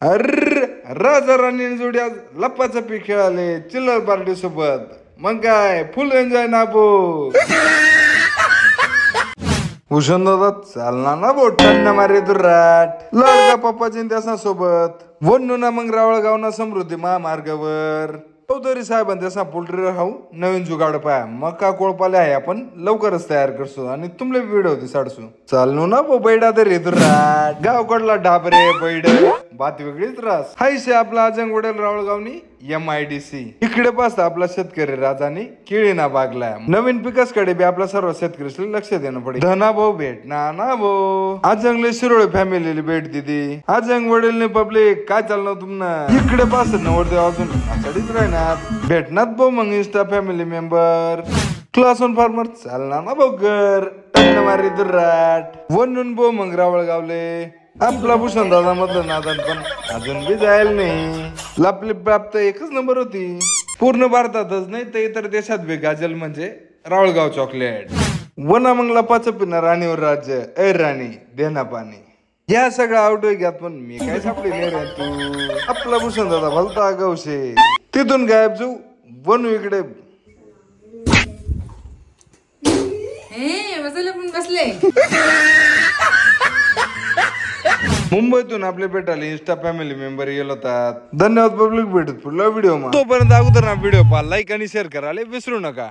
अर राजा राणी जोडी आज लप्पाछपी खेळाले चिल्लर पार्टी सोबत. मग काय फुल एन्जॉय ना बो. भूषण दादा चालना ना बो टन्न मारे दुराट लडका पप्पाची त्यासा सोबत वन्नू ना मग रावळगाव ना समृद्धी महामार्गावर चौधरी साहेबांनी त्यासा पोल्ट्री राहू नवीन जुगाड पाया मका कोळपाले आहे. आपण लवकरच तयार करसो आणि तुमले व्हिडिओ होती साडसू चालू ना बो बैडा तर दुराट गावकडला ढाबरे बैड बात वेगळीच रास हायसे आपला अजंगवडेल रावळगावनी MIDC इकडे पास आपला शेतकरी राजानी केळीना बागला नवीन पिकासकडे बी आपला सर्व शेतकरी लक्ष देणं पडेल. धना भाऊ भेट ना भाऊ अजंगले शिरोळे फॅमिली भेट दिदी अजंग वडील पब्लिक काय चालणार तुम्हाला इकडे पास नवरदेव अजून आषाढीच राहणार भेटणार भाऊ मग Insta family member class one farmer चालणार ना भाऊ घर टन्न मारी दुराट वनून भाऊ मग रावळगावले आपला भूषण दादा मधलं नादान पण अजून बी जायला नाही. लापली प्राप्त एकच नंबर होती पूर्ण भारतातच नाही तर इतर देशात बी गाजल म्हणजे रावळगाव चॉकलेट. वना मग लपाचं पिणार राणीवर राज्य ए राणी देना पाणी या सगळं आउट घ्यात पण मी काय सापडी नाही रे तू. आपला भूषण दादा भलता गवशे तिथून गायब जाऊ वनू इकडे बसले मुंबईतून आपले भेटाले इंस्टा फॅमिली मेंबर गेलो होतात. धन्यवाद पब्लिक भेटत पुढल्या व्हिडिओ मा तोपर्यंत अगोदर ना व्हिडिओ पहा लाईक आणि शेअर करायला विसरू नका.